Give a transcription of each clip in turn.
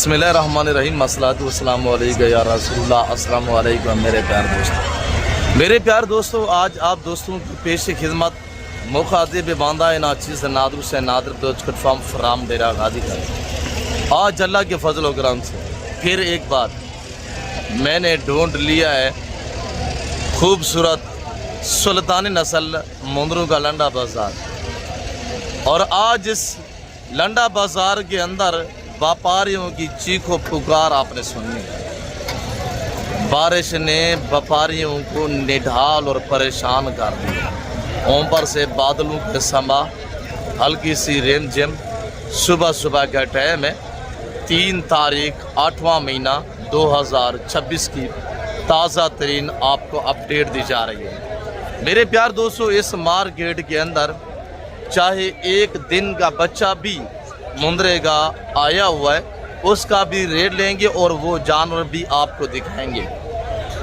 बिस्मिल्लाहिर्रहमानिर्रहीम मसलातु वस्सलामु अलैका या रसूलुल्लाह। अस्सलामु अलैकुम मेरे प्यार दोस्तों, आज आप दोस्तों की पेश खिदमत मुखातिब बांदा नाची से नादर से नादर प्लेटफॉर्म फराम डेरा गाजी का। आज अल्लाह के फजल व करम से फिर एक बार मैंने ढूंढ लिया है खूबसूरत सुल्तानी नस्ल मुंदरू का लंडा बाज़ार। और आज इस लंडा बाज़ार के अंदर व्यापारियों की चीखो पुकार आपने सुनी है। बारिश ने व्यापारियों को निढाल और परेशान कर दिया। ऊपर से बादलों के समा हल्की सी रिमझिम सुबह सुबह का टाइम है। 3 तारीख 8वां महीना 2026 की ताज़ा तरीन आपको अपडेट दी जा रही है। मेरे प्यार दोस्तों, इस मार्केट के अंदर चाहे एक दिन का बच्चा भी मुंदरेगा आया हुआ है, उसका भी रेट लेंगे और वो जानवर भी आपको दिखाएंगे।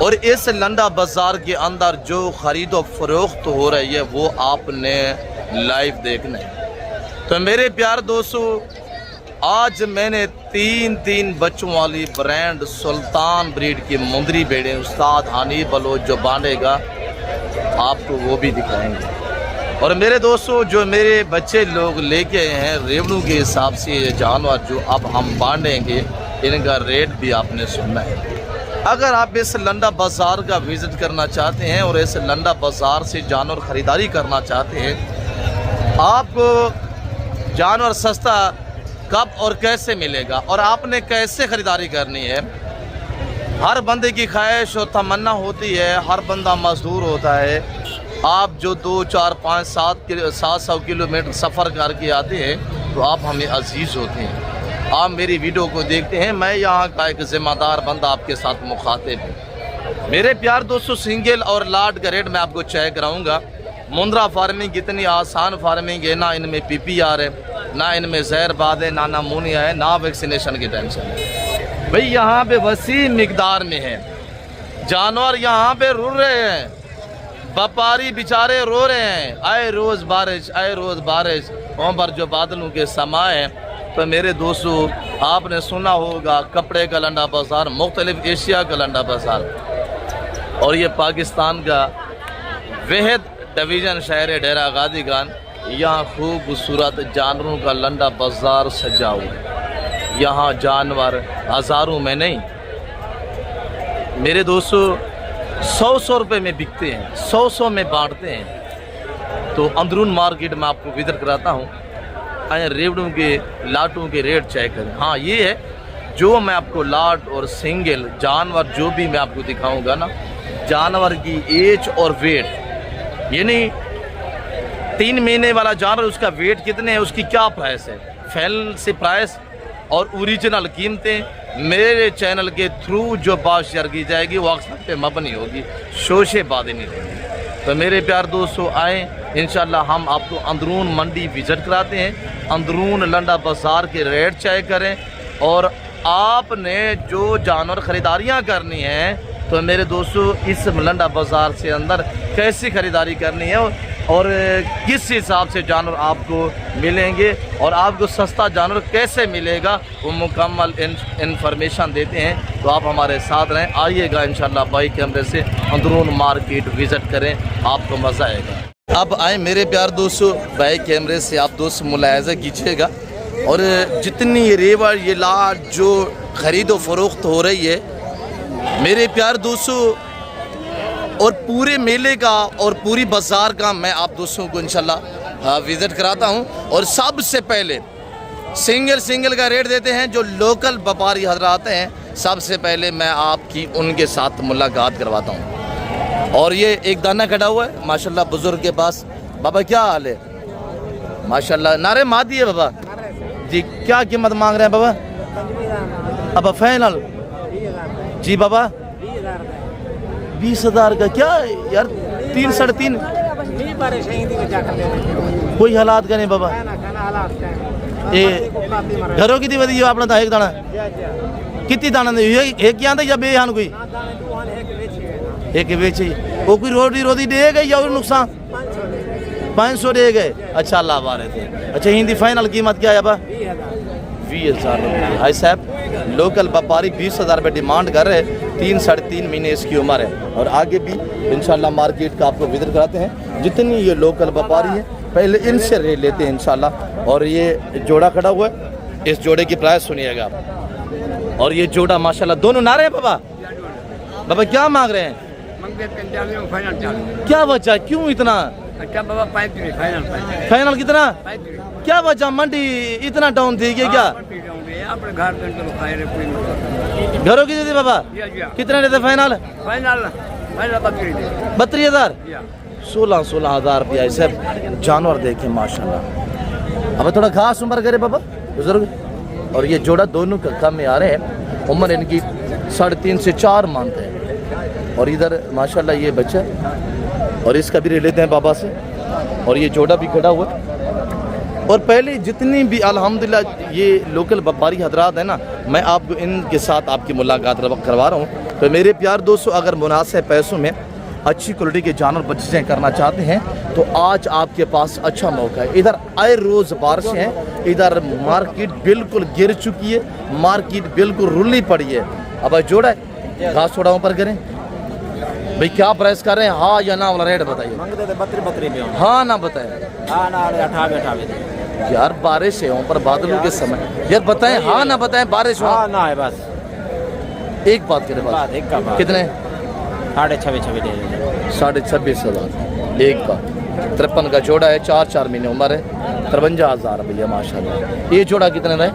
और इस लंडा बाज़ार के अंदर जो ख़रीदो फरोख्त हो रही है वो आपने लाइव देखना है। तो मेरे प्यार दोस्तों, आज मैंने 3 बच्चों वाली ब्रांड सुल्तान ब्रीड की मुंदरी भेड़ें उस्ताद हनी बलोच जो बांधेगा आपको वो भी दिखाएंगे। और मेरे दोस्तों, जो मेरे बच्चे लोग लेके आए हैं रेवड़ू के हिसाब से ये जानवर जो अब हम बांधेंगे इनका रेट भी आपने सुनना है। अगर आप इस लंडा बाज़ार का विज़िट करना चाहते हैं और इस लंडा बाज़ार से जानवर ख़रीदारी करना चाहते हैं, आपको जानवर सस्ता कब और कैसे मिलेगा और आपने कैसे ख़रीदारी करनी है, हर बंदे की ख्वाहिश और तमन्ना होती है। हर बंदा मजदूर होता है। आप जो 2, 4, 5, 700 किलोमीटर सफ़र करके आते हैं तो आप हमें अजीज़ होते हैं। आप मेरी वीडियो को देखते हैं। मैं यहाँ का एक ज़िम्मेदार बंदा आपके साथ मुखातिब हूँ। मेरे प्यार दोस्तों, सिंगल और लाट का रेट मैं आपको चेक कराऊँगा। मुंद्रा फार्मिंग इतनी आसान फार्मिंग है, ना इनमें PPR है, ना इनमें जहरबाद है, ना नमूनिया है, ना वैक्सीनेशन की टेंशन है। भाई यहाँ पे वसी मिकदार में है जानवर, यहाँ पे रुल रहे हैं। व्यापारी बेचारे रो रहे हैं, आए रोज़ बारिश, आए रोज़ बारिश। वहाँ पर जो बादलों के समा है। तो मेरे दोस्तों, आपने सुना होगा कपड़े का लंडा बाज़ार, मुख्तलिफ एशिया का लंडा बाज़ार, और ये पाकिस्तान का वहद डिवीज़न शहर डेरा गाजी खान। यहाँ खूबसूरत जानवरों का लंडा बाज़ार सजा हुआ है। यहाँ जानवर हज़ारों में नहीं मेरे दोस्तों 100 रुपये में बिकते हैं, 100 में बांटते हैं। तो अंदरून मार्केट में आपको विजिट कराता हूँ। आए रेवड़ों के लाटों के रेट चेक करें। हाँ, ये है जो मैं आपको लाट और सिंगल जानवर जो भी मैं आपको दिखाऊंगा ना, जानवर की एज और वेट, यानी 3 महीने वाला जानवर उसका वेट कितने है, उसकी क्या प्राइस है, फैल से प्राइस और ओरिजिनल कीमतें मेरे चैनल के थ्रू जो बात शेयर की जाएगी वो अक्सर पे मबनी होगी, शोशेबाजी नहीं होगी। तो मेरे प्यार दोस्तों, आएँ इंशाल्लाह हम आपको अंदरून मंडी विजिट कराते हैं। अंदरून लंडा बाज़ार के रेट चेक करें। और आपने जो जानवर ख़रीदारियाँ करनी हैं तो मेरे दोस्तों इस लंडा बाज़ार से अंदर कैसी ख़रीदारी करनी है और किस हिसाब से जानवर आपको मिलेंगे और आपको सस्ता जानवर कैसे मिलेगा वो मुकम्मल इन्फॉर्मेशन देते हैं। तो आप हमारे साथ रहें, आइएगा इंशाल्लाह बाई कैमरे से अंदरून मार्केट विज़िट करें, आपको मज़ा आएगा। अब आए मेरे प्यार दोस्तों, बाई कैमरे से आप दोस्त मुलाहिज़ा कीजिएगा। और जितनी ये रेवड़ ये लाट जो ख़रीदो फरोख्त हो रही है मेरे प्यार दोस्तों, और पूरे मेले का और पूरी बाज़ार का मैं आप दोस्तों को इंशाल्लाह विज़िट कराता हूं। और सबसे पहले सिंगल का रेट देते हैं जो लोकल व्यापारी हजरात हैं। सबसे पहले मैं आपकी उनके साथ मुलाकात करवाता हूं। और ये एक दाना खड़ा हुआ है माशाल्लाह बुज़ुर्ग के पास। बाबा क्या हाल है? माशाल्लाह नारे मादी है बाबा जी। क्या कीमत मांग रहे हैं बाबा? अब फाइनल जी बाबा 20,000 का। क्या यार 3 साढ़े 3 कोई हालात का नहीं बाबा। ये घरों की दी अपना था एक दाना कितनी दाना एक या या बे हान कोई एक बेची वो कोई रोटी दे गई या नुकसान 500 दे गए। अच्छा अल्लाह वाले थे। अच्छा हिंदी फाइनल कीमत क्या है बाबा? 20,000 रुपये। भाई साहब लोकल व्यापारी 20,000 रुपये डिमांड कर रहे हैं। 3 साढ़े 3 महीने इसकी उम्र है और आगे भी इंशाल्लाह मार्केट का आपको विजिट कराते हैं। जितनी ये लोकल व्यापारी है पहले इनसे रेट लेते हैं इंशाल्लाह। और ये जोड़ा खड़ा हुआ है, इस जोड़े की प्राइस सुनिएगा आप। और ये जोड़ा माशाल्लाह दोनों नारे हैं। बाबा बाबा क्या मांग रहे हैं? क्या वजह, क्यों इतना? अच्छा बाबा 35 फाइनल कितना? क्या वजह मंडी इतना डाउन थी क्या? घरों की दीदी बाबा कितने देते फाइनल? 32,000 16,000 रुपया। ऐसे जानवर देखे माशाल्लाह। अब थोड़ा घास उम्र करे बाबा बुजुर्ग। और ये जोड़ा दोनों कम में आ रहे हैं। उम्र इनकी 3.5 से 4 मानते हैं। और इधर माशाल्लाह ये बच्चा और इसका भी लेते हैं बाबा से। और ये जोड़ा भी खड़ा हुआ है। और पहले जितनी भी अल्हम्दुलिल्लाह ये लोकल व्यापारी हजरात है ना, मैं आपको इनके साथ आपकी मुलाकात करवा रहा हूँ। तो मेरे प्यार दोस्तों, अगर मुनासिब पैसों में अच्छी क्वालिटी के जानवर परचेज़ करना चाहते हैं तो आज आपके पास अच्छा मौका है। इधर आए रोज़ बारिश है, इधर मार्केट बिल्कुल गिर चुकी है, मार्केट बिल्कुल रुली पड़ी है। अब जोड़ा है घास थोड़ा ऊपर करें भाई, क्या प्राइस कर रहे हैं? हाँ या ना वाला रेट बताइए। 32 हाँ ना बताए। हाँ ना 28 यार बारिश है ऊपर बादलों के समय, यार बताएं हाँ ना बताएं। बारिश हाँ ना है बस। एक बात करे बात एक का कितने? 26,500 26,500 एक का। 53 का जोड़ा है, 4 महीने उम्र है। 53,000 भैया माशाल्लाह। ये जोड़ा कितने का है?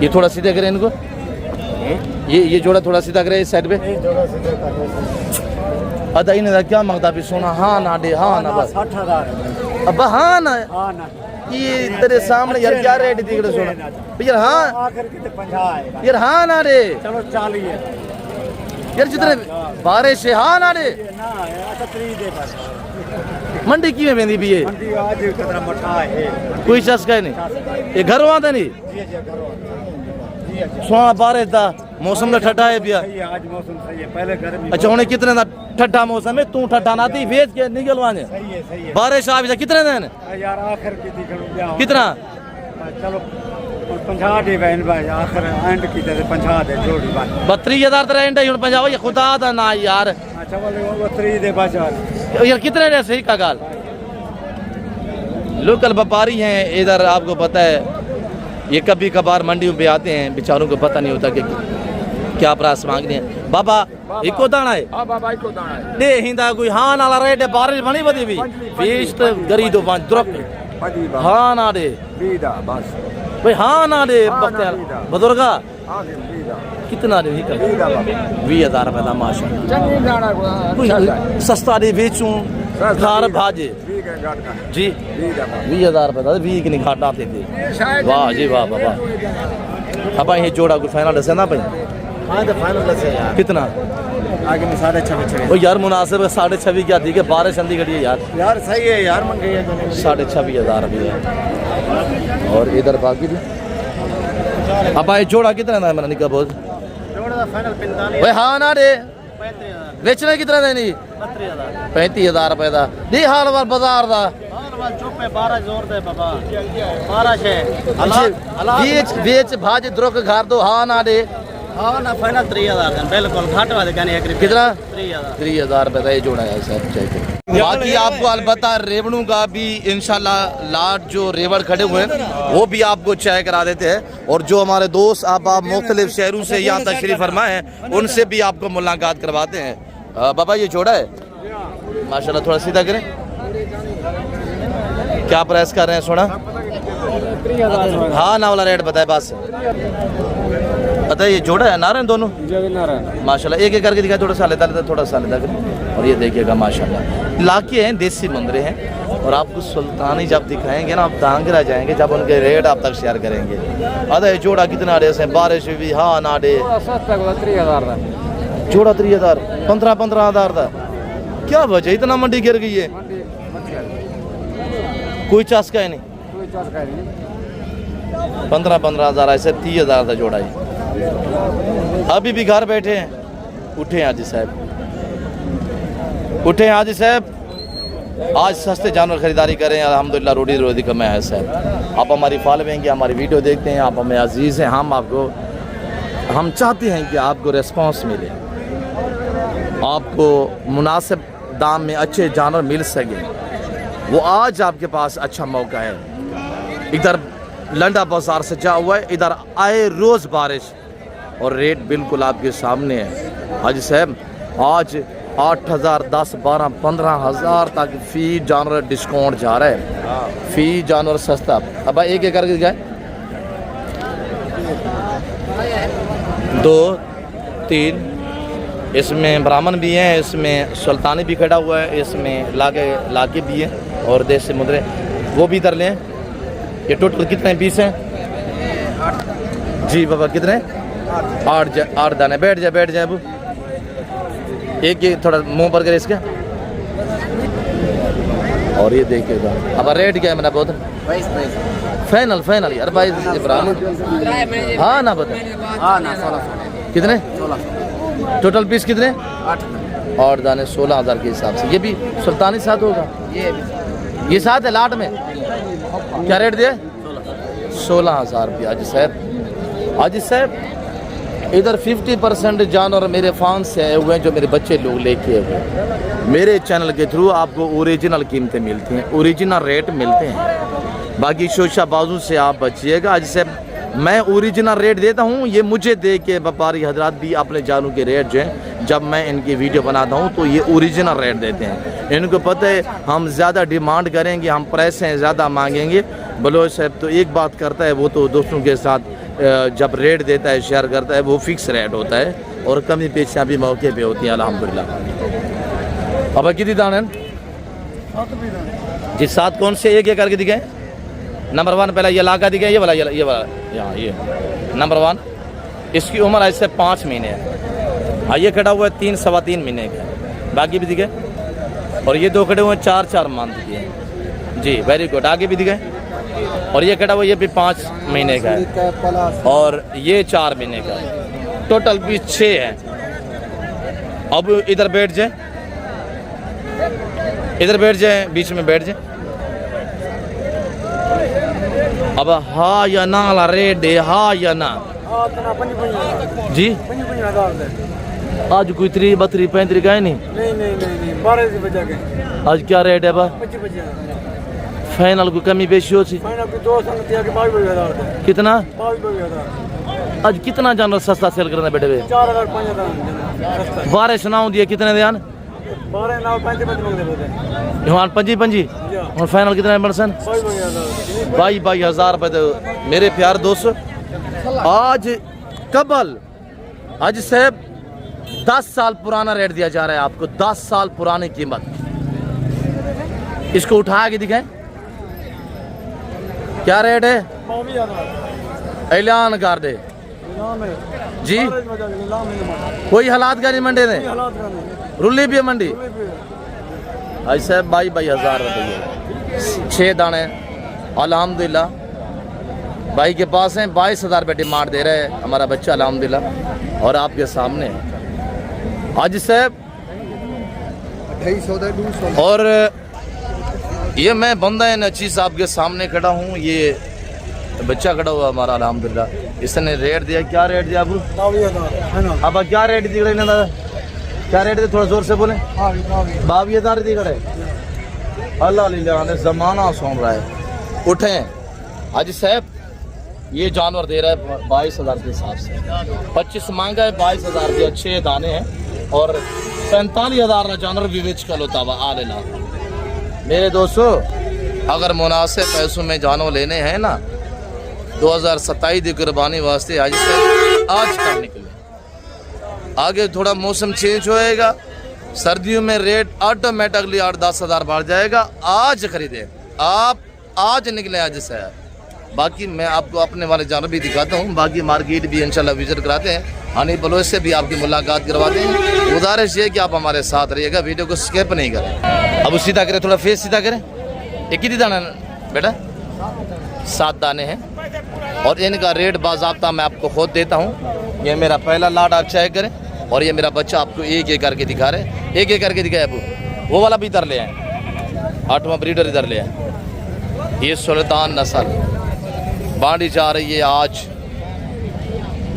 ये थोड़ा सीधे करें इनको। ये जोड़ा थोड़ा सीधा करे इस साइड पे। अदा इन्हें क्या मांगता भी सोना? हाँ ना दे, हाँ ना बस 60,000 अब हाँ ना। ये तेरे सामने यार क्या रेट दिख रहा सोना यार? हाँ आखिर की 50 है यार, हाँ ना रे। चलो 40 है यार जितने बारिश है हाँ ना रे। ना अच्छा 3 दे बस। मंडी की में बेंदी भी है मंडी आज कतरा मठा है, कोई चस का नहीं। ये घर आते नहीं सोना बारिश था, मौसम का ठंडा है भैया। आज मौसम सही है, पहले गर्मी। अच्छा उन्हें कितने ना ठंडा मौसम है, तू ठंडा ना थी भेज के निकलवाने। सही है बारिश आ कितने दिन? यार आखिर की कितना? चलो 50 दे बहन भाई, आखिर एंड की तरह 50 दे जोड़ी बात। 32,000 तेरा एंड है 50। ये खुदा दा ना यार। अच्छा बोले 3 दे बस यार कितने दे सही का गाल। लोकल व्यापारी हैं इधर, आपको पता है ये कभी कभार मंडियों पे आते हैं, बेचारों को पता नहीं होता कि क्या प्राइस मांगने हैं। बाबा इको दाना है? हां बाबा इको दाना है दे हिंदा कोई हाँ नाला रेट है। बारिश बनी बदी भी बीच तो गरी दो पांच द्रक हाँ ना दे बीदा बस भाई, हाँ ना दे बुजुर्गा कितना दे? 20,000 रुपये का माशा सस्ता दे बेचूं घर भाजे जी। 20,000 रुपये था 20 की नहीं घाटा आते थे। वाह जी वाह बाबा। अब ये जोड़ा को फाइनल दसे ना भाई? हाँ तो फाइनल दसे यार। कितना? आगे में 26,500। ओ यार मुनासिब है 26,500 क्या थी कि बारिश अंधी घड़ी है यार सही है यार, मंगे 26,500 रुपये। और इधर बाकी भी अब ये जोड़ा कितना था मेरा निका बोल? जोड़ा फाइनल 45 भाई हाँ ना दे। 35,000 बेचना कितना देनी? 35,000 रुपये का दी हाल बार बाजार का। चुप है 12 जोर दे बाबा 12 बेच बेच भाज द्रोक घर दो हाँ ना दे। हाँ ना फाइनल 3,000 बिल्कुल घाट वाले कितना? 3,000 रुपये का ये जोड़ा है सर। चाहिए बाकी आपको अलबत्ता रेवड़ों का भी इंशाल्लाह लाट जो रेवड़ खड़े हुए हैं वो भी आपको चाय करा देते हैं। और जो हमारे दोस्त आप मुख्तलिफ शहरों से यहाँ तशरीफ फरमाए हैं उनसे भी आपको मुलाकात करवाते हैं। बाबा ये जोड़ा है माशाल्लाह, थोड़ा सीधा करें। क्या प्राइस कर रहे हैं सोना? हाँ ना वाला रेट बताए बस। पता है ये जोड़ा है नारायण दोनों माशाल्लाह। एक करके दिखाए, थोड़ा सा लेता थोड़ा सा लेता करें। और ये देखिएगा माशाल्लाह लाके हैं, देसी बंदरे हैं। और आपको सुल्तानी जब दिखाएंगे ना आप दांग रह जाएंगे जब उनके रेट आप तक शेयर करेंगे। अरे ये जोड़ा कितना रेस है? बारिश भी हाँ ना डे जोड़ा 3,000 15,000 था। क्या वजह इतना मंडी गिर गई है? कोई चास का है नहीं। 15,000 ऐसे 30,000 का जोड़ा है। अभी भी घर बैठे हैं। उठे हाजी साहब, उठे हाजी साहब। आज सस्ते जानवर खरीदारी करें, अल्हम्दुलिल्लाह रोटी रोटी का मैं है सर। आप हमारी फॉलोइंग की हमारी वीडियो देखते हैं, आप हमें अजीज़ हैं, हम चाहते हैं कि आपको रिस्पांस मिले, आपको मुनासिब दाम में अच्छे जानवर मिल सके। वो आज आपके पास अच्छा मौका है। इधर लंडा बाजार सजा हुआ है, इधर आए रोज़ बारिश और रेट बिल्कुल आपके सामने है। हाजी साहब आज 8,000, 10, 12, 15,000 तक फ़ी जानवर डिस्काउंट जा रहा है, फ़ी जानवर सस्ता। अब एक एक करके दिखाए, 2, 3, इसमें ब्राह्मण भी हैं, इसमें सुल्तानी भी खड़ा हुआ है, इसमें लाके भी है और देसी मुद्रे वो भी इधर लें। ये टोटल कितने पीस हैं जी बाबा? कितने? 8 दाने। बैठ जाए अब एक थोड़ा मुंह पर करे इसके। और ये देखिएगा अब रेट क्या है मेरा? बहुत फाइनल यार भाई ब्राह्मण। हाँ ना बता, हाँ ना 1600 कितने 1600 टोटल पीस कितने? 8 दाने 16,000 के हिसाब से। ये भी सुल्तानी साथ होगा, ये साथ है लाट में। क्या रेट दिया? 16,000 रुपया। हाजी साहब इधर 50% जानवर मेरे फार्म से आए हुए हैं जो मेरे बच्चे लोग लेके हुए। मेरे चैनल के थ्रू आपको ओरिजिनल कीमतें मिलती हैं, ओरिजिनल रेट मिलते हैं। बाकी शोशाबाजों से आप बचिएगा। हाजी साहब मैं ओरिजिनल रेट देता हूँ, ये मुझे दे के व्यापारी हजरात भी अपने जानों के रेट जो हैं जब मैं इनकी वीडियो बनाता हूँ तो ये ओरिजिनल रेट देते हैं। इनको पता है हम ज़्यादा डिमांड करेंगे, हम पैसे ज़्यादा मांगेंगे। बलोच साहब तो एक बात करता है, वो तो दोस्तों के साथ जब रेट देता है शेयर करता है वो फिक्स रेट होता है और कमी पेशियाँ भी मौके पे होती हैं अल्हम्दुलिल्लाह। अब कितनी दाने जी? 7 कौन से? एक करके दिखाएं। नंबर 1 पहला ये लाका दिखाएं, ये वाला यहाँ ये नंबर 1। इसकी उम्र ऐसे 5 महीने है। हाँ ये खड़ा हुआ है 3 सवा 3 महीने का। बाकी भी दिखाए और ये 2 खड़े हुए हैं 4 मंथ के जी। Very good. आगे भी दिखाए और ये खड़ा हुआ ये भी 5 महीने का है और ये 4 महीने का है। टोटल भी 6 है। अब इधर बैठ जाए, बीच में बैठ जाए। अब हाँ या ना ला रेट है, हाँ या ना जी? आज कोई 30, 32, 35 का है नहीं 12 से बचा के। आज क्या रेट है बा? फाइनल को कमी बेशी हो सी? कितना? आज कितना जानवर सस्ता सेल करना बेटे बे? 4,000 5,000 बारह सुनाऊं दिए कितने ध्यान? 12 ना 5 पंजी और फाइनल कितने परसेंट? 22,000 रुपये। तो मेरे प्यार दोस्तों आज कबल हाजी साहब 10 साल पुराना रेट दिया जा रहा है आपको, 10 साल पुरानी कीमत। इसको उठा के दिखाएं क्या रेट है? ऐलान कर दे जी। कोई हालात का नहीं मंडे ने, रुली भी है मंडी। भाई साहब 22,000 रुपये 6 दाने अल्हम्दुलिल्लाह। भाई के पास हैं 22,000 रुपये डिमांड दे रहे हैं हमारा बच्चा अल्हम्दुलिल्लाह और आपके सामने है हाजी साहब। और ये मैं बंदा है नची साहब के सामने खड़ा हूँ, ये बच्चा खड़ा हुआ हमारा अल्हम्दुलिल्लाह। इसने रेट दिया, क्या रेट दिया अबू? 22,000। अब क्या रेट दी खड़े? क्या रेट दे? थोड़ा जोर से बोले। 22,000 दी खड़े। अल्लाह ने जमाना सुन रहा है। उठे हाजी साहब ये जानवर दे रहा है 22,000 के हिसाब से। 25 मांगा है, 22,000 के अच्छे दाने हैं और 45,000 का जानवर भी बेच कर होता हुआ आ लेना। मेरे दोस्तों अगर मुनासिब पैसों में जानवर लेने हैं ना 2027 की कुर्बानी वास्ते आज कर निकले। आगे थोड़ा मौसम चेंज होएगा, सर्दियों में रेट ऑटोमेटिकली 8-10 हज़ार बढ़ जाएगा। आज खरीदे आप, आज निकले आज से। बाकी मैं आपको अपने वाले जानवर भी दिखाता हूँ, बाकी मार्केट भी इंशाल्लाह विजिट कराते हैं, हनी बलोच से भी आपकी मुलाकात करवाते हैं। गुजारिश ये कि आप हमारे साथ रहिएगा, वीडियो को स्किप नहीं करें। अब सीधा करें, थोड़ा फेस सीधा करें। एक ही दाना बेटा? 7 दाने हैं और इनका रेट बाज़ाब्ता मैं आपको खुद देता हूँ। ये मेरा पहला लाट आप चेक करें और ये मेरा बच्चा आपको एक एक करके दिखा रहे, एक एक करके दिखाए। अब वो वाला भी इधर ले आए, 8वां ब्रीडर इधर ले आए। ये सुल्तान नस्ल बांटी जा रही है आज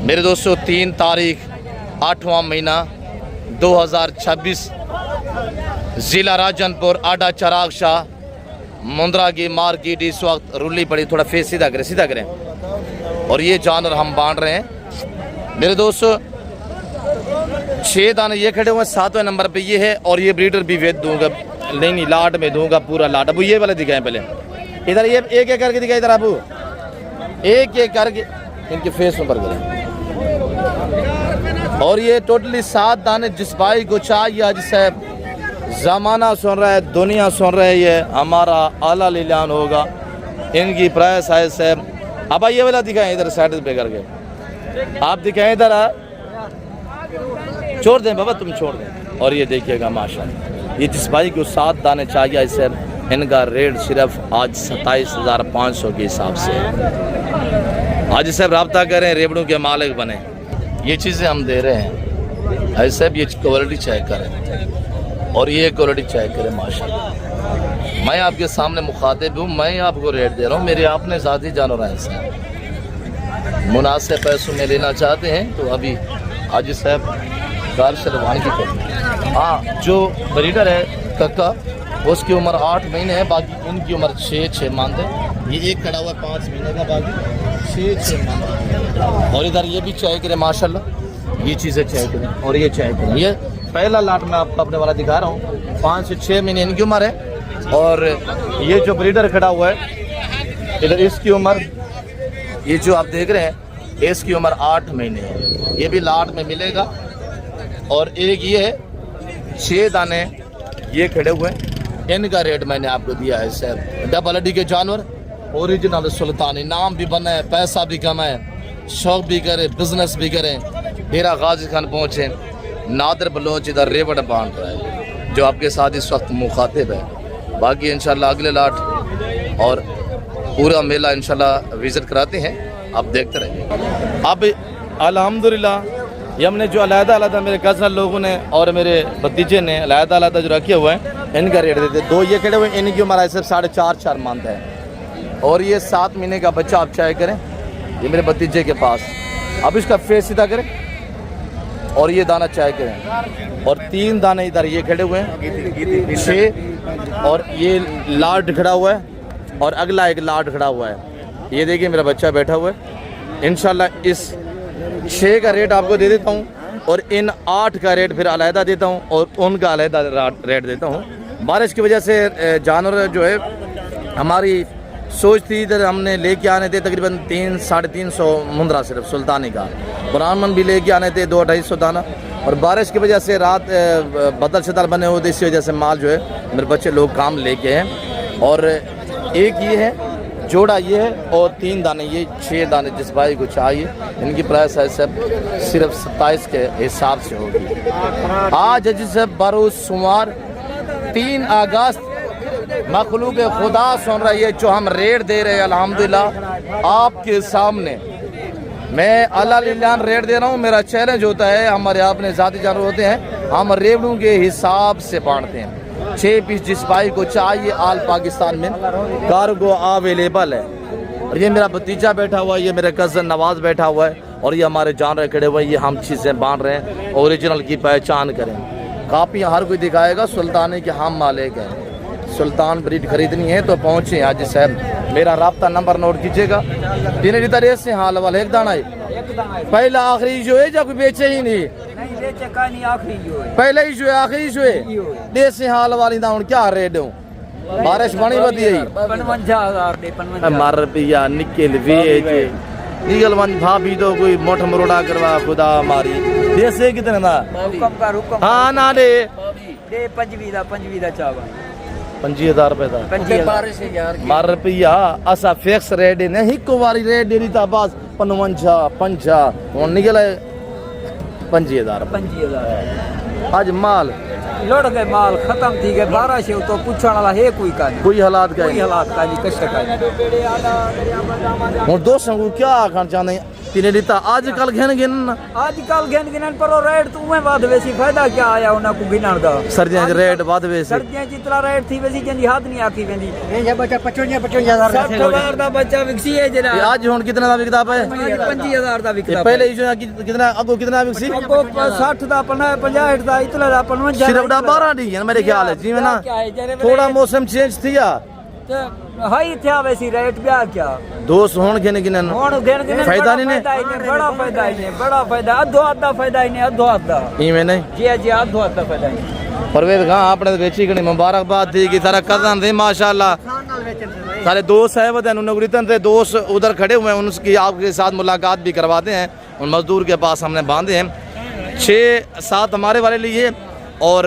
मेरे दोस्तों 3 तारीख 8वां महीना 2026, ज़िला राजनपुर, आडा चिराग शाह, मुंद्रा की मार्केट इस वक्त रुली पड़ी। थोड़ा फेस सीधा करें। और ये जानवर हम बांट रहे हैं मेरे दोस्तों। 6 दाने ये खड़े हुए, 7वें नंबर पे ये है। और ये ब्रीडर भी वेच दूंगा, नहीं लाट में दूंगा, पूरा लाट। अबू ये वाले दिखाएं पहले, इधर ये एक एक करके दिखाए, इधर अबू एक एक करके इनके फेस पर करें। और ये टोटली 7 दाने जिस भाई को चाहिए आज साहब, ज़माना सुन रहा है, दुनिया सुन रही है, ये हमारा आला लीलान होगा। इनकी प्राइस है साहब। अब ये वाला दिखाएं इधर साइड पे करके, आप दिखाएं इधर। छोड़ दें बाबा, तुम छोड़ दें। और ये देखिएगा माशाल्लाह, ये जिस भाई को 7 दाने चाहिए साहब, इनका रेट सिर्फ आज 27,500 के हिसाब से। आज साहब रब्ता करें, रेबड़ों के मालिक बने। ये चीज़ें हम दे रहे हैं ऐसे, ये क्वालिटी चेक करें और ये क्वालिटी चेक करें माशाल्लाह। मैं आपके सामने मुखातिब हूँ, मैं आपको रेट दे रहा हूँ। मेरे आपने ज़ाती जानवर हैं साहब, मुनासिब पैसों में लेना चाहते हैं तो अभी आज साहब कार से रवानगी की करें। हाँ, जो ब्रीडर है कक्का, उसकी उम्र 8 महीने है, बाकी इनकी उम्र 6 मानते हैं। ये एक खड़ा हुआ 5 महीने का, बाकी 6 मानते। और इधर ये भी चेक करें माशाल्लाह, ये चीज़ें चेक करें और ये चेक करें। ये पहला लाट में आपको अपने वाला दिखा रहा हूँ, 5 से 6 महीने इनकी उम्र है। और ये जो ब्रीडर खड़ा हुआ है इधर, इसकी उम्र, ये जो आप देख रहे हैं, इसकी उम्र 8 महीने है। ये भी लाट में मिलेगा। और एक ये है 6 दाने ये खड़े हुए, इनका रेट मैंने आपको दिया है सर। डबल हड्डी के जानवर, ओरिजिनल सुल्तानी, नाम भी बना है, पैसा भी कमाए, शौक भी करे, बिजनेस भी करें। डेरा गाजी खान पहुँचे, नादर बलोच इधर रेवड़ बांट रहा है, जो आपके साथ इस वक्त मुखातिब है। बाकी इंशाल्लाह अगले लाट और पूरा मेला इंशाल्लाह विजिट कराते हैं, आप देखते रहिए। अब अल्हम्दुलिल्लाह ये हमने जो अलग-अलग मेरे कज़न लोगों ने और मेरे भतीजे ने अलग-अलग जो रखे हुए हैं, इनका रेट देते। 2 ये खड़े हुए, इनकी उम्र सिर्फ 4.5 मानता है। और ये 7 महीने का बच्चा आप चाहे करें, ये मेरे भतीजे के पास। अब इसका फेस सीधा करें और ये दाना चाहे करें। और 3 दाने इधर ये खड़े हुए हैं, 6। और ये लाट खड़ा हुआ है और अगला एक लाट खड़ा हुआ है। ये देखिए मेरा बच्चा बैठा हुआ है। इंशाल्लाह इस 6 का रेट आपको दे देता हूँ और इन 8 का रेट फिर अलहदा देता हूँ और उनका अलहदा रेट देता हूँ। बारिश की वजह से जानवर जो है हमारी सोच थी, इधर हमने लेके आने थे तकरीबन 300-350 मुंद्रा सिर्फ सुल्तानी का, ब्राह्मण भी लेके आने थे 200-250 दाना। और बारिश की वजह से रात बदल शदल बने हुए थे, इसी वजह से माल जो है मेरे बच्चे लोग काम लेके हैं। और एक ये है जोड़ा, ये है, और 3 दाने ये 6 दाने जिस भाई को चाहिए। इनकी प्राइस है सब सिर्फ 27 के हिसाब से होगी। आज जैसे बरोज़ सोमवार 3 अगस्त, मखलूक खुदा सुन रही है, जो हम रेट दे रहे हैं अल्हम्दुलिल्लाह आपके सामने। मैं अल्लाह लिलान रेट दे रहा हूँ। मेरा चैलेंज होता है, हमारे अपने ज़ाती जानवर होते हैं, हम रेटों के हिसाब से बांटते हैं। 6 पीस जिस भाई को चाहिए, आल पाकिस्तान में कार्गो अवेलेबल है। और ये मेरा भतीजा बैठा हुआ है, ये मेरे कज़न नवाज बैठा हुआ है, और ये हमारे जानवर खड़े हुए हैं। ये हम चीज़ें बांट रहे हैं, ओरिजिनल की पहचान करें। कापियाँ हर कोई दिखाएगा, सुल्तानी के हम मालिक हैं। सुल्तान ब्रीड खरीदनी है तो पहुँचे हाजी साहब। मेरा राब्ता नंबर नोट कीजिएगा। तीन तरह से हाल वाला एक दाना है, पहला आखिरी जो है, जब कोई बेचे ही नहीं, पहले ही जो है आखिरी जो है। देसी हाल वाली दाउन क्या रेट हूँ, बारिश बनी बदी मार रुपया निकल निकल मन भाभी तो कोई मोटा मरोड़ा करवा खुदा मारी। देसे कितने ना हाँ ना दे 25,000 रुपए था मार रुपया असा फिक्स रेट नहीं, हिक वारी रेट दे दी था बस 55 और निकले 25,000 आज माल लड़ गए, माल खत्म थी गए। 1200 तो पूछने वाला है कोई का नहीं, कोई हालात का कोई हालात का नहीं, कष्ट का नहीं। और दोस्तों को क्या आखना चाहते हैं, तिने लीता आज कल घेन गिन आजकल गिन पर रेट तो उमें बाद वैसी फायदा क्या आया उन्हें को गिनण दा सर्दियां च रेट वध वेसी सर्दियां जितना रेट थी वैसी जंदी हाथ नहीं आकी वेंदी ये बच्चा 55,000 60,000 दा बच्चा विकसी है जरा आज हुन कितना दा विकदा पे 25,000 दा विकदा पहले इशू कितना अगो कितना विकसी 60 दा 50 दा इतना दा 55 सिर्फ 12 डी है मेरे ख्याल है जी में ना थोड़ा मौसम चेंज थिया हाई थया वैसी रेट ब्या क्या दोस्त होन गिन गिनन फायदा नहीं ने बड़ा फायदा है बड़ा फायदा अधो आधा फायदा ही नहीं अधो आधा इवें नहीं जी अधो आधा फायदा है परवेज खां आपने बेची गणी मुबारकबाद दी कि सारा कदम दे माशाल्लाह सारे दोस्त है वो नगरीतन थे दोस्त उधर खड़े हुए हैं उनकी आपके साथ मुलाकात भी करवाते हैं उन मजदूर के पास हमने बांधे हैं 6-7 हमारे वाले लिए और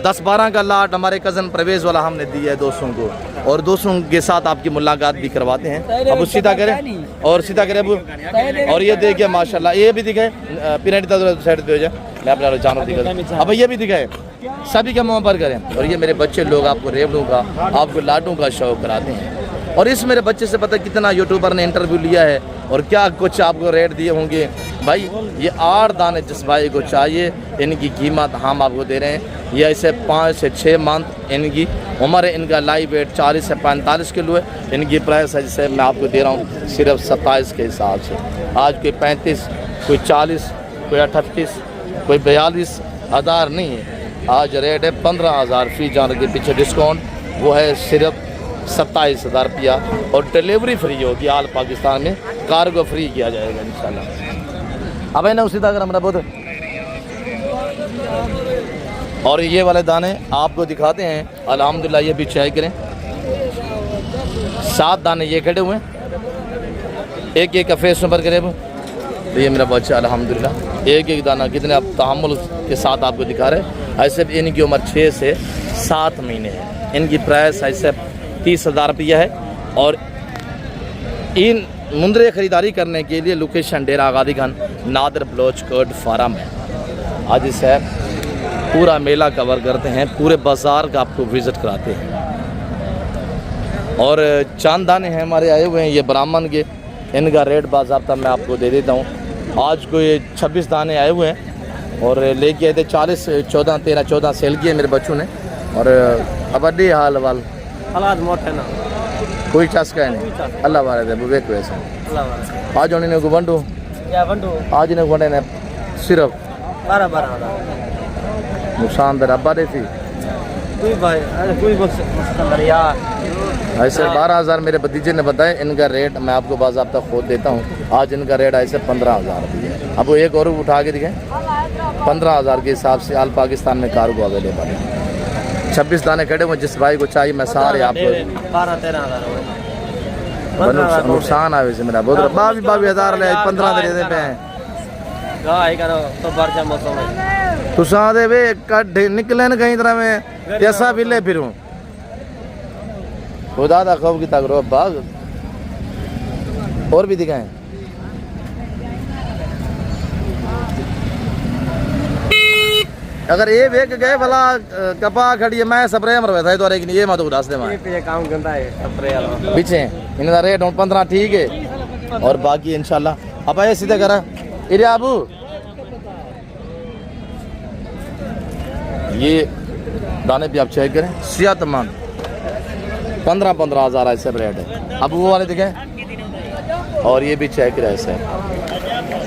10-12 का लाट हमारे कज़न प्रवेश वाला हमने दिया है दोस्तों को और दोस्तों के साथ आपकी मुलाकात भी करवाते हैं। अब सीधा करें और सीधा करें अब और ये देखिए माशाल्लाह ये भी दिखाए पिनट साइड पे हो जाए मैं अपना जानवर दिखा अब ये भी दिखाए सभी का मुँह पर करें और ये मेरे बच्चे लोग आपको रेवड़ों का आपको लाडों का शौक कराते हैं और इस मेरे बच्चे से पता कितना यूट्यूबर ने इंटरव्यू लिया है और क्या कुछ आपको रेट दिए होंगे भाई। ये 8 दाने जिस भाई को चाहिए इनकी कीमत हम आपको दे रहे हैं। ये ऐसे 5 से 6 मंथ इनकी उम्र है। इनका लाइव वेट 40 से 45 किलो है। इनकी प्राइस है जिसे मैं आपको दे रहा हूँ सिर्फ 27 के हिसाब से। आज कोई 35 कोई 40 कोई 38 कोई 42 हज़ार नहीं है। आज रेट है 15,000 फी जानवर के पीछे डिस्काउंट वो है सिर्फ 27,000 रुपया और डिलीवरी फ्री होगी आल पाकिस्तान में कार्गो फ्री किया जाएगा इंशाल्लाह। अब है ना उसी तरह हमारा बहुत और ये वाले दाने आपको दिखाते हैं अल्हम्दुलिल्लाह। ये भी चेक करें 7 दाने ये खड़े हुए हैं एक एक का फेस नंबर करें तो ये मेरा बच्चा अल्हम्दुलिल्लाह एक एक दाना कितने आप तहम्मुल के साथ आपको दिखा रहे हैं। ऐसे इनकी उम्र 6 से 7 महीने है। इनकी प्राइस ऐसे 30,000 रुपया है और इन मुंदरे ख़रीदारी करने के लिए लोकेशन डेरा आगादी खान नादर बलोच कर्ड फार्म है। आज इस है पूरा मेला कवर करते हैं पूरे बाज़ार का आपको विज़िट कराते हैं और चांद दाने हैं हमारे आए हुए हैं ये ब्राह्मण के इनका रेट बाज़ाब्ता मैं आपको दे देता हूँ। आज को ये 26 दाने आए हुए हैं और लेके आए थे 40 14 13 14 सेल किए मेरे बच्चों ने और अब अड्डी हाल वाल हालात मोटे ना कोई चस्का नहीं अल्लाह वाले दे बुबे को ऐसे आज उन्होंने को बंडू या बंडू आज इन्हें बंडे ने सिर्फ 12 नुकसान दर अब्बा दे थी कोई भाई अरे कोई बस यार ऐसे 12,000 मेरे भतीजे ने बताया। इनका रेट मैं आपको बाज़ाब्ता खुद देता हूँ। आज इनका रेट ऐसे 15,000 रुपये है। अब वो एक और उठा के दिखाएं 15,000 के हिसाब से आल पाकिस्तान में कार्गो अवेलेबल है। 26 दाने खड़े हुए जिस भाई को चाहिए मैं सारे आपको 12-13 हज़ार नुकसान आए से मेरा बहुत 22,000 ले 15 दे पे गाय करो तो बरजा मौसम है तुसा दे वे कट निकले न कहीं तरह में कैसा भी ले फिरूं खुदा दा खौफ की तगरो बाग और भी दिखाएं। अगर ये वेक गए भला कपा खड़ी है मैं स्प्रे मर बैठा है तो लेकिन ये मत उदास दे मैं ये काम करता है स्प्रे वाला पीछे इनका रेट 15 ठीक है और बाकी इंशाल्लाह अब आए सीधे करा इरे आबू ये दाने भी आप चेक करें सेहतमंद 15,000 ऐसे रेट है। अब वो वाले दिखे और ये भी चेक करें ऐसे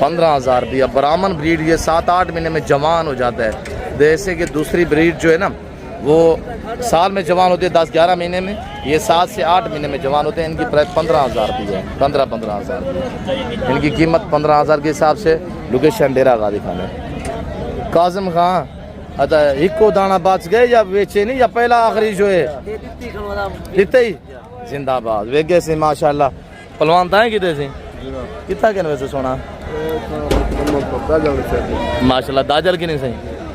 15,000 भी। अब ब्राह्मण ब्रीड ये 7-8 महीने में जवान हो जाता है। जैसे कि दूसरी ब्रीड जो है ना वो साल में जवान होते हैं 10-11 महीने में, ये 7 से 8 महीने में जवान होते हैं। इनकी प्राइस 15,000 रुपये है। 15,000 इनकी कीमत 15,000 के हिसाब से। लोकेशन डेरा आगादी खान है। काजिम खान अच्छा इको दाना बाच गए या बेचे नहीं या पहला आखिरी जो है दिते ही जिंदाबाद वेगे से माशाल्लाह पलवान था कितने से कितना कहने वैसे सोना माशाल्लाह दाजल की नहीं सही।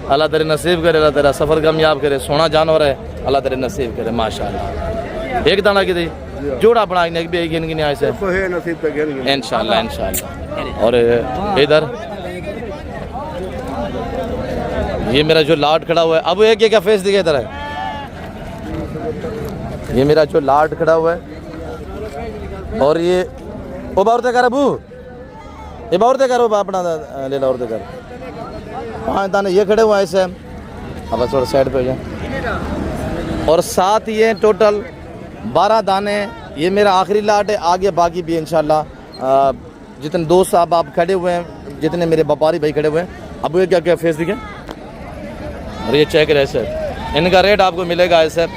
अल्लाह तेरे नसीब करे, अल्लाह तेरा सफ़र कामयाब करे। सोना जानवर है अल्लाह तेरे नसीब करे माशाल्लाह। एक दाना की जोड़ा बना भी गिन गिन ऐसे इंशाल्लाह इंशाल्लाह। और इधर ये मेरा जो लाट खड़ा हुआ है अब एक क्या फेस दिखे इधर है। ये मेरा जो लाट खड़ा हुआ है और ये ओ बार कर अबू ये और दे करो अपना ले लो और दे कर 5 दाने ये खड़े हुए हैं ऐसे। अब बस थोड़ा साइड पे हो जाए। और 7 ये टोटल 12 दाने। ये मेरा आखिरी लाट है, आगे बाकी भी इंशाल्लाह जितने दोस्त साहब आप खड़े हुए हैं, जितने मेरे व्यापारी भाई खड़े हुए हैं। अब ये क्या क्या फेस दिखे और ये चेक रहे सर, इनका रेट आपको मिलेगा ऐसे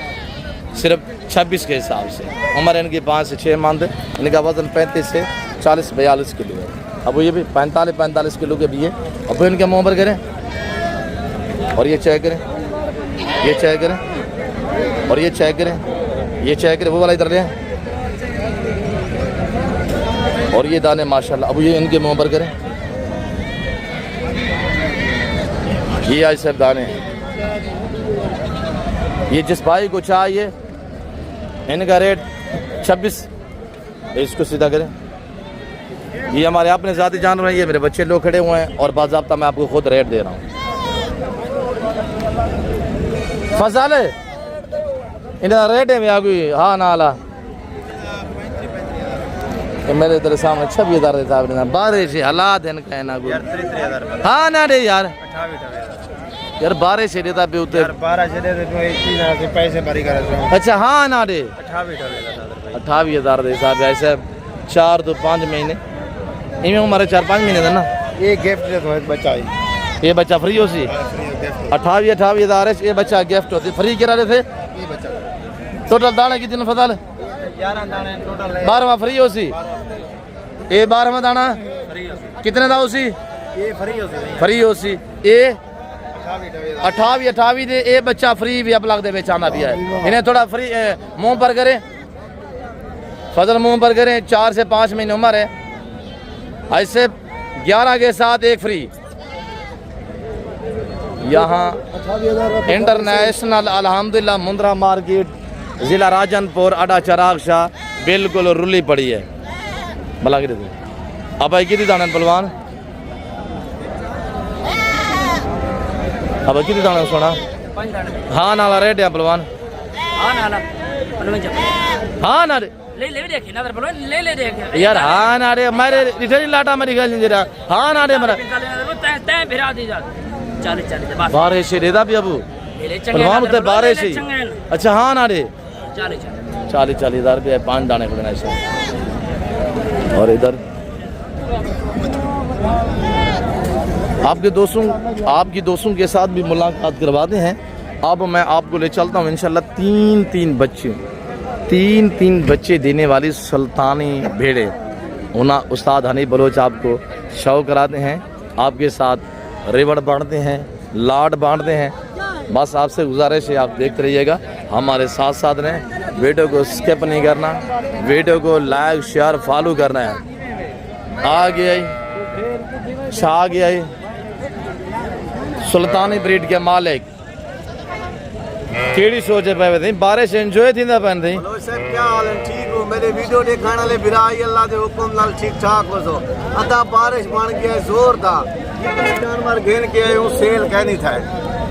सिर्फ 26 के हिसाब से। उम्र इनकी 5 से 6 मानते, इनका वजन 35 से 40-42 किलो है। अब ये भी 45 किलो के भी है। अब इनके मुँह पर करें और ये चेक करें, ये चेक करें और ये चेक करें, ये चेक करें, वो वाला इधर ले और ये दाने माशाल्लाह। अब ये इनके मुँह पर करें, ये आज सब दाने हैं। ये जिस भाई को चाहिए इनका रेट 26, इसको सीधा करें। ये हमारे अपने ज़ाती जानवर हैं, ये मेरे बच्चे लोग खड़े हुए हैं और बाज़ाब्ता मैं आपको खुद रेट दे रहा हूँ। फसाले इनका रेट है भैया कोई हाँ नाला तो मेरे तेरे सामने 26,000 देता है। बारिश हालात इनका है ना कोई हाँ ना रे यार यार 12 से देता पे उतर 12 से दे दे पैसे भरी कर। अच्छा हाँ ना रे 28,000 दे साहब ऐसे 4 तो 5 महीने इनमें हमारे 4-5 महीने था ना। ये गिफ्ट दे दो बच्चा, ये बच्चा फ्री हो सी 28,000 है। ये बच्चा गिफ्ट होती फ्री करा रहे थे। ये बच्चा टोटल दाना कितने फसाल 11 दाने टोटल है। 12वां फ्री हो सी। ये 12वां दाना कितने था उसी ये फ्री हो सी। ये 28 दे ये बच्चा फ्री भी अब लगते बेचाना भी है। इन्हें थोड़ा फ्री मुंह पर करें फजल मुंह पर करें। 4 से 5 महीने उम्र है ऐसे 11 के साथ एक फ्री। यहाँ इंटरनेशनल अल्हम्दुलिल्लाह मुंद्रा मार्केट ज़िला राजनपुर अड्डा चिराग शाह बिल्कुल रुली पड़ी है। भला कि अब आई कितनी दाना पलवान अब कितनी दाना सोना हाँ नाला रेट है पलवान हाँ ना ले देखे ना बोलो ले देखे यार हाँ ना रे मेरे रिटर्न लाटा मेरी गल जरा हाँ ना रे मेरा तै फिरा दी जा चल बस 12 से देता भी अबू पलवान उधर 12 से अच्छा हाँ ना रे 40,000 रुपये 5 दाने खड़े ऐसे। और इधर आपके दोस्तों के साथ भी मुलाकात करवाते हैं। अब मैं आपको ले चलता हूँ इंशाल्लाह 3 बच्चे देने वाली सुल्तानी भेड़े होना उस्ताद हनी बलोच आपको शो कराते हैं। आपके साथ रिवड़ बांटते हैं, लाड बांटते हैं। बस आपसे गुजारिश है आप देखते रहिएगा, हमारे साथ साथ रहें। वीडियो को स्किप नहीं करना, वीडियो को लाइक शेयर फॉलो करना है। आ गया सुल्तानी ब्रीड के मालिक केड़ी सोचे पे थे बारिश एंजॉय थींदा पन थी। हेलो सर क्या हाल है? ठीक हो? मेरे वीडियो देखने वाले बिराई अल्लाह के हुक्म नाल ठीक ठाक हो सो। अदा बारिश बन गया जोरदार जानवर घेन के हूं सेल कहनी था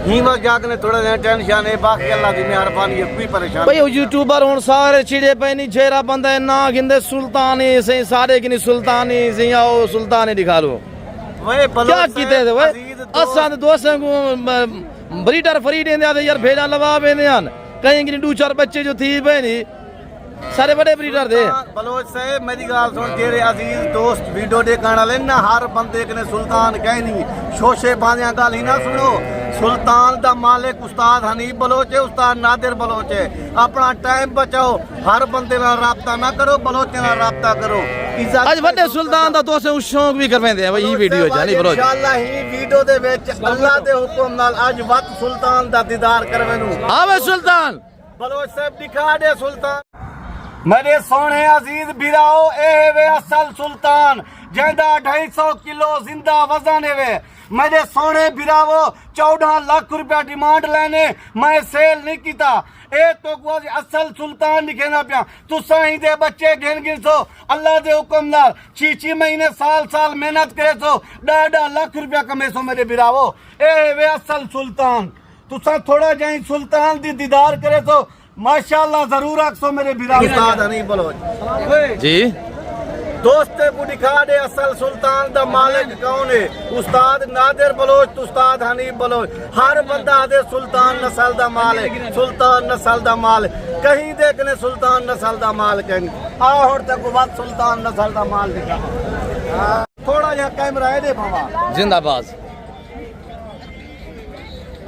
ही वक्त जाके थोड़ा टेंशन है। बाकी अल्लाह की मेहरबानी है, कोई परेशानी भाई यूट्यूबर हुन सारे चिड़े पे नहीं चेहरा बंदा ना गिंदे सुल्तानी से सारे की सुल्तानी से आओ सुल्तानी दिखा लो क्या कीते थे भाई असा दोस्तों को ब्रीडर फ्री देंदे यार भेड़ा लवा वेंदे हन कहीं कि 2-4 बच्चे जो थी पे नहीं सारे बड़े ब्रीडर थे। बलोच साहब मेरी गाल सुन जेरे अजीज दोस्त वीडियो देखने वाले ना हर बंदे ने सुल्तान कहनी शोशे बांधिया गल ही ना सुनो। सुल्तान दा मालिक उस्ताद हनीफ बलोच है, उस्ताद नादिर बलोच है। अपना टाइम बचाओ, हर बंदे नाल राब्ता ना करो, बलोच नाल राब्ता करो। आज बड़े सुल्तान दा तो से शौक भी करवेंदे हैं भाई ये वीडियो जानी बलोच इंशाअल्लाह ही वीडियो दे विच अल्लाह दे हुक्म नाल आज वक्त सुल्तान दा दीदार करवेनु। आवे सुल्तान बलोच साहब दिखा दे सुल्तान मेरे सोने अजीज बिराओ ए वे असल सुल्तान जेंदा 250 किलो जिंदा वजन है वे मेरे सोने बिरावो 14 लाख रुपया डिमांड लेने मैं सेल नहीं किता ए तो असल सुल्तान दिखेना पिया तुसा ही दे बच्चे गिन सो अल्लाह दे हुक्म नाल 6 महीने साल मेहनत करे सो 1.5 लाख रुपया कमे सो मेरे बिरावो ए वे असल सुल्तान तुसा थोड़ा जाई सुल्तान दी दीदार करे सो माशाल्लाह जरूर आखसो मेरे बिरावो उस्ताद हनीफ बलोच जी दोस्ते को दिखा दे असल सुल्तान दा मालिक कौन है। उस्ताद नादिर बलोच तो उस्ताद हनीफ बलोच, हर बंदा दे सुल्तान नस्ल दा माल है, सुल्तान नस्ल दा माल। कहीं देखने सुल्तान नस्ल दा माल कहीं आ और तक बात सुल्तान नस्ल दा माल दिखा। थोड़ा जा कैमरा है दे बाबा जिंदाबाद।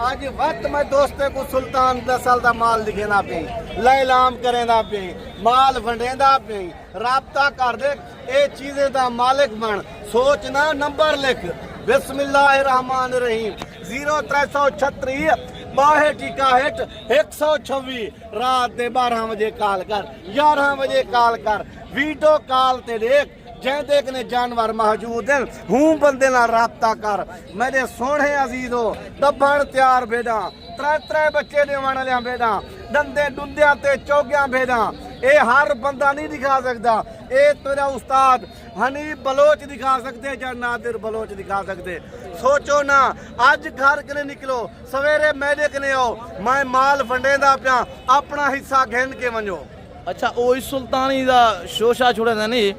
आज वक्त में दोस्ते को सुल्तान नस्ल दा माल दिखेना पे, लैलाम करेना पे, माल वंडेंदा पे, राबता कर दे ए चीजें दा मालिक बन। सोचना नंबर लिख बिस्मिल्लाहिर्रहमानिर्रहीम 0336 62 126 रात दे 12 बजे कॉल कर, 11 बजे कॉल कर, वीडियो कॉल ते देख जै देखने जानवर मौजूद हैं। हूं बंदे नाल राबता कर। मेरे सोने अजीजो दबण तैयार भेड़ा, त्रै बच्चे देवन वाले भेड़ा, दंदे डुंदिया ते चौगियां भेड़ा। ये हर बंदा नहीं दिखा सकता। ये तेरा उस्ताद हनीफ बलोच दिखा सकते या नादिर बलोच दिखा सकते। सोचो ना अज घर कने निकलो, सवेरे मैदे कने आओ, मैं माल वंडेंदा पिया, अपना हिस्सा गिन के वञो। अच्छा ओ सुल्तानी दा शोशा छुड़े नहीं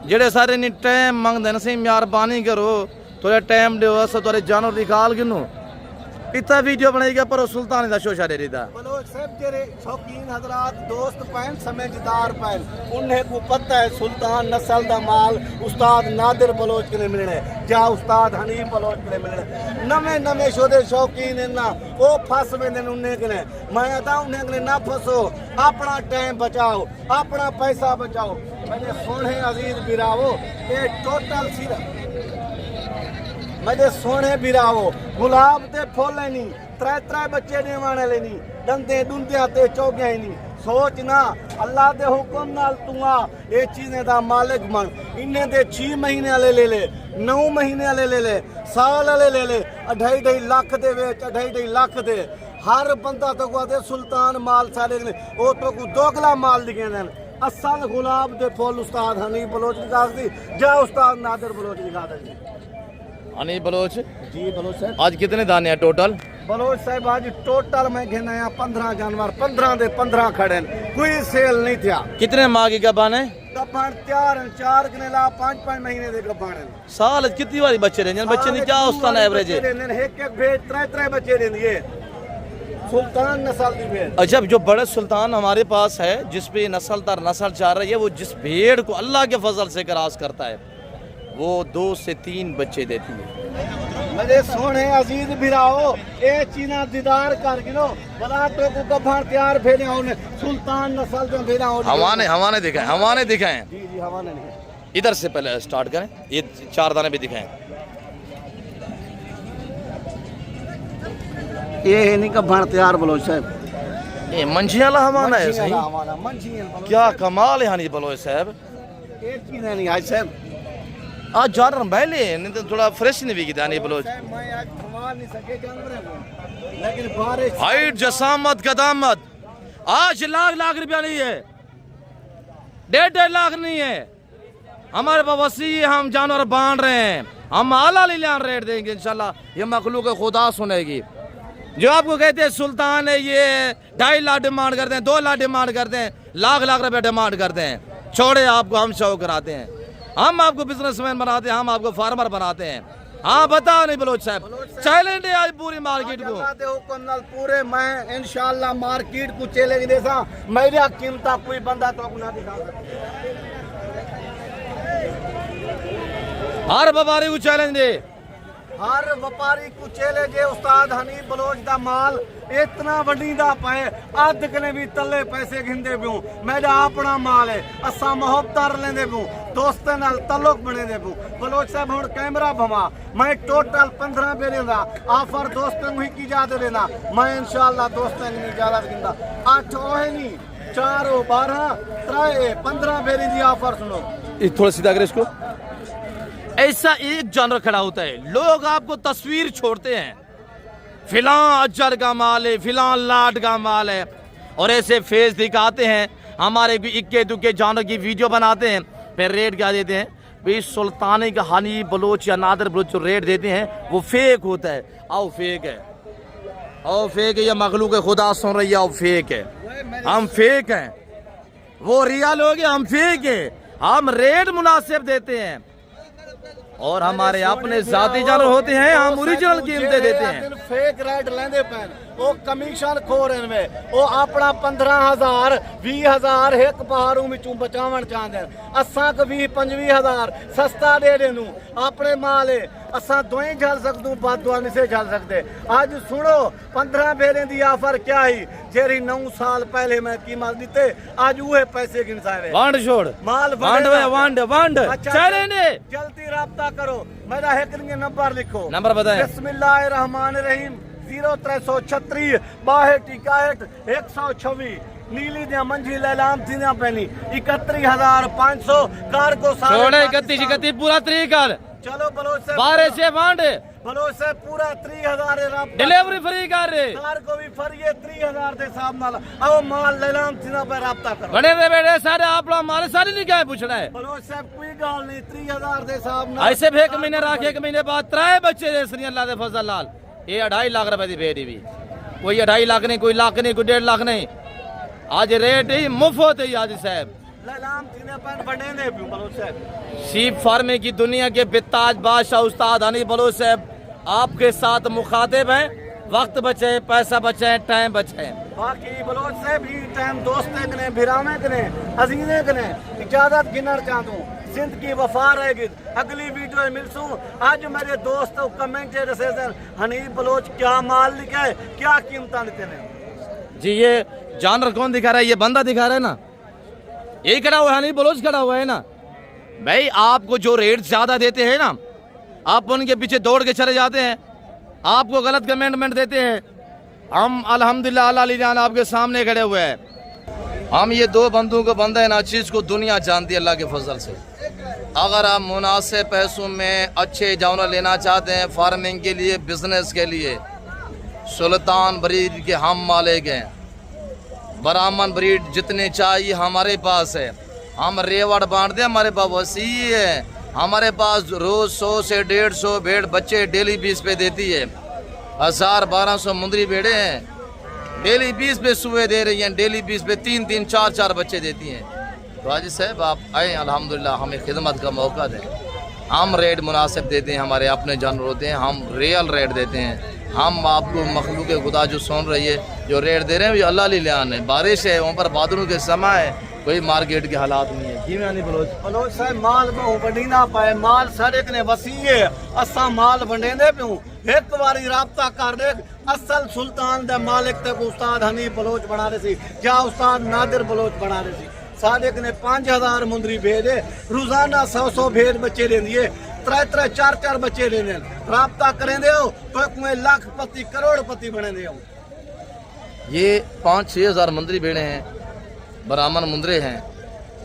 जेड़े सारे नी टाइम मंगदे न सी मेहरबानी करो थोड़ा टाइम दियो अस थोड़े जानवर निकाल गिनो इतना वीडियो बनाई गया पर सुल्तानी दा शोशा दे रहा। बलोच साहब जेरे शौकीन हजरात दोस्त पैन समझदार पैन उन्हें को पता है सुल्तान नस्ल दा माल उस्ताद नादिर बलोच के मिलने जा उस्ताद हनीफ बलोच के मिलने। नवे नवे शोदे शौकीन ना वो फस वेंदे उन्हें के मैं आता उन्हें के ना फसो, अपना टाइम बचाओ, अपना पैसा बचाओ। मेरे सोने अजीज बिरावो ये टोटल सिर्फ मेरे सोने बिरावो गुलाब ते फुल है नहीं, त्रै बच्चे देवन वाले नहीं, दंदे दुंदिया ते चौगियां ही नहीं। सोच ना अल्लाह दे हुक्म नाल तू आ ये चीजें दा मालिक बन। इन्ने दे 6 महीने वाले ले ले, 9 महीने वाले ले ले, साल वाले ले ले, 2.5 लाख दे वेच 2.5 लाख दे हर बंदा तो को सुल्तान माल सारे ओ तो को दोगला माल दिखे देन। असल गुलाब दे फुल उस्ताद हनीफ बलोच दिखा दी जा उस्ताद नादिर बलोच दिखा दी। हनीफ बलोच जी बलोच साहब आज कितने दाने हैं टोटल? बलोच साहब आज टोटल मैं गिनाया 15 जानवर, 15 दे 15 खड़े, कोई सेल नहीं था। कितने माह की गबान है? गबान तैयार हैं, 4 ला 5 महीने दे गबान हैं। साल कितनी बारी बच्चे देंगे? बच्चे नहीं क्या उस्तान एवरेज है? एक भेज 3 बच्चे देंगे सुल्तान नस्ल की भेड़। अच्छा जो बड़े सुल्तान हमारे पास है जिस पे नस्ल दर नस्ल चाह रही है वो जिस भेड़ को अल्लाह के फजल से क्रॉस करता है वो 2 से 3 बच्चे देती है। मेरे सोने अजीज बिराओ ए चीना दीदार कर गिनो बड़ा तो को गबान तैयार भेड़े होने सुल्तान नस्ल के भेड़ा हो। हवाने दिखाएं, हवाने दिखाएं। जी जी हवाने नहीं इधर से पहले स्टार्ट करें, ये 4 दाने भी दिखाएं। ये नहीं गबान तैयार बलोच साहब, ये मंझियां वाला हवाना है सही। हमारा मंझियां क्या कमाल है हनीफ बलोच साहब। ये चीजें नहीं आज साहब आज जानवर पहले नहीं तो थोड़ा फ्रेश नहीं भी हनीफ बलोच। मैं आज संभाल नहीं सके जानवरों को, लेकिन बारिश हाइट जसामत कदामत आज लाख रुपया नहीं है, 1.5 लाख नहीं है हमारे पास वसी है। हम जानवर बांध रहे हैं, हम आला लीलान रेट देंगे इंशाल्लाह। ये मखलूक खुदा सुनेगी। जो आपको कहते हैं सुल्तान है ये 2.5 लाख डिमांड करते हैं, 2 लाख डिमांड करते हैं, लाख रुपया डिमांड करते हैं। छोड़े आपको हम शो कराते हैं, हम आपको बिजनेसमैन बनाते हैं, हम आपको फार्मर बनाते हैं। हाँ बताओ नहीं बलोच साहब चैलेंज है आज पूरी मार्केट को। पूरे मैं इंशाल्लाह मार्केट को चैलेंज देसा मेरा कीमता कोई बंदा तो ना दिखा सकता। हर व्यापारी को चैलेंज दे, हर व्यापारी को चैलेंज है। उस्ताद हनीफ बलोच दा माल इतना वडीदा पे अध कने भी तले पैसे घिंदे पियो। मेरा अपना माल है, असा मोहब्बत लेंदे पियो, दोस्तां नाल ताल्लुक बने दे पियो। बलोच साहब हुण कैमरा भमा मैं टोटल 15 बेरे दा ऑफर दोस्तां ही की जा देना। मैं इंशाल्लाह दोस्तां की इजाजत दिंदा 8 ओहे नहीं 4 12 3 15 बेरे दी ऑफर सुनो। थोड़ा सीधा करें इसको। ऐसा एक जानवर खड़ा होता है, लोग आपको तस्वीर छोड़ते हैं फिलां अजर का माल है, फिलां लाट का माल है और ऐसे फेस दिखाते हैं। हमारे इक्के दुक्के जानवर की वीडियो बनाते हैं, फिर रेट क्या देते हैं भाई सुल्तानी का हनीफ बलोच या नादिर बलोच जो रेट देते हैं वो फेक होता है। आओ फेक है, आओ फेक है, या मखलूक खुदा सुन रही है, आओ फेक है, हम फेक हैं। वो रियल हो गए, हम फेक है। हम रेट मुनासिब देते हैं और हमारे अपने जाती जानवर होते हैं, हम ओरिजिनल कीमतें देते हैं। फेक रेट लेंदे पैन वो कमीशन खो रहे में वो अपना 15,000 20,000 एक पहाड़ों में बचावन चाहते हैं। असा को 20-25,000 सस्ता दे देनू अपने माल है असा दोई झल सकदू बादुआ नहीं से झल सकते। आज सुनो 15 फेरे दी ऑफर क्या ही जेरी 9 साल पहले मैं कीमत दीते आज वो पैसे गिनसावे वांड छोड़ माल वांड चले ने जल्दी राब्ता करो। मेरा हैकरिंग नंबर लिखो, नंबर बताएं। बिस्मिल्लाहिर्रहमानिर्रहीम 0336 62 126 नीली दिया मंझी लैलाम थी ना पहनी 31,500 कार को छोड़े 31 पूरा 3 कर चलो बलोच से 12 से वांड बलोच से पूरा 3,000 डिलीवरी फ्री कर रे कार को भी फरिए 3,000 दे हिसाब नाल अब माल लैलाम थी ना पे राब्ता करो। बने रे बेटे सारे आप लोग माल सारी नहीं क्या पूछना है बलोच से कोई गाल नहीं 3,000 दे हिसाब नाल ऐसे भी 1 महीने राखे 1 महीने बाद 3 बच्चे दे सनी अल्लाह दे फजल लाल ये 2.5 लाख रुपए की भेड़ी भी कोई 2.5 लाख नहीं कोई लाख नहीं कोई 1.5 लाख नहीं। आज रेट ही मुफ्त है याद साहब लैलाम थी ना पे बने ने बलोच साहब। शीप फार्मिंग की दुनिया के बेताज बादशाह उस्ताद हनी बलोच साहब आपके साथ मुखातिब हैं। वक्त बचे, पैसा बचे, टाइम बचे। बाकी बलोच से भी टाइम दोस्ते कने भिरामे कने अजीजे कने इजाजत गिनर चाहूँ जिंद की वफा रहेगी। अगली वीडियो में मिलसूँ। आज मेरे दोस्त कमेंट हनीफ बलोच क्या माल लिखा है क्या कीमत लेते हैं जी। ये जानवर कौन दिखा रहा है? ये बंदा दिखा रहा है ना, यही खड़ा हुआ है हनीफ बलोच खड़ा हुआ है ना। भाई आपको जो रेट ज्यादा देते हैं ना आप उनके पीछे दौड़ के चले जाते हैं, आपको गलत कमेंटमेंट देते हैं। हम अल्हम्दुलिल्लाह अल्लाह जान आपके सामने खड़े हुए हैं। हम ये 2 बंदों को बंदा है ना चीज को दुनिया जानती है अल्लाह के फजल से। अगर आप मुनासिब पैसों में अच्छे जानवर लेना चाहते हैं फार्मिंग के लिए बिजनेस के लिए सुल्तान ब्रीड के हम मालिक हैं। ब्राह्मण ब्रीड जितने चाहिए हमारे पास है। हम रेवड़ बांटते हैं, हमारे पास वसी है। हमारे पास रोज 100 से 150 भेड़ बच्चे डेली 20 पे देती है। 1000-1200 मुंदरी भेड़े हैं डेली 20 पे सुबह दे रही हैं, डेली 20 पे 3-3 4-4 बच्चे देती हैं। तो हाजी साहब आप आए अल्हम्दुलिल्लाह हमें खिदमत का मौका दें। हम रेट मुनासिब देते हैं, हमारे अपने जानवर होते हैं, हम रियल रेट देते हैं। हम आपको मखलूक खुदा जो सुन रही है जो रेट दे रहे हैं वो अल्लाह लियान है। बारिश है वहाँ पर बादलों के समय है, कोई मार्केट के हालात नहीं है। जी मैं बलोच साहब माल में बड़ी ना पाए माल सारे कने वसी है। असा माल वंडेंदे पियूं एक बारी राब्ता कर दे। असल सुल्तान दे मालिक तक उस्ताद हनीफ बलोच बना रहे सी क्या उस्ताद नादिर बलोच बना रहे सी। साढ़े कने 5,000 मुंदरी भेजे रोजाना 100 भेड़ बच्चे लेंदी है 3-4 बच्चे लेने राब्ता करें दे तो लाखपति करोड़पति बने दे। ये 5-6 हज़ार मुंदरी भेड़े हैं, ब्राह्मण मुंदरे हैं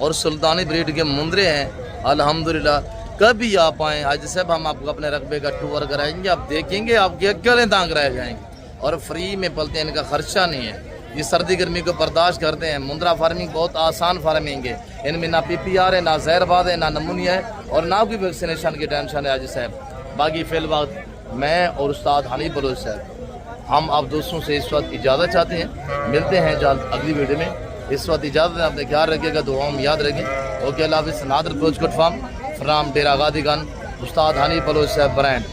और सुल्तानी ब्रीड के मुंदरे हैं। अल्हम्दुलिल्लाह कभी आप आएँ आज साहब हम आपको अपने रकबे का टूर कराएंगे, आप देखेंगे आपके अकेले दांग रह जाएंगे और फ्री में पलते हैं, इनका खर्चा नहीं है। ये सर्दी गर्मी को बर्दाश्त करते हैं। मुंद्रा फार्मिंग बहुत आसान फार्मिंग है, इनमें ना PPR है, ना जहरबाद है, ना नमूनिया है और ना कोई वैक्सीनेशन की टेंशन है। आज साहब बाकी फिल वक्त मैं और उस्ताद हनीफ बलोच साहब हम आप दोस्तों से इस वक्त इजाज़त चाहते हैं। मिलते हैं जल्द अगली वीडियो में। इस वक्त इजाज़त है, अपने ख्याल रखिएगा, दुआओं में याद रखें। ओके अल्लाह हाफ़िज़। Nadir Bloch farm from Dera गादीगंज Ustad Hanif Bloch साहब ब्रांड।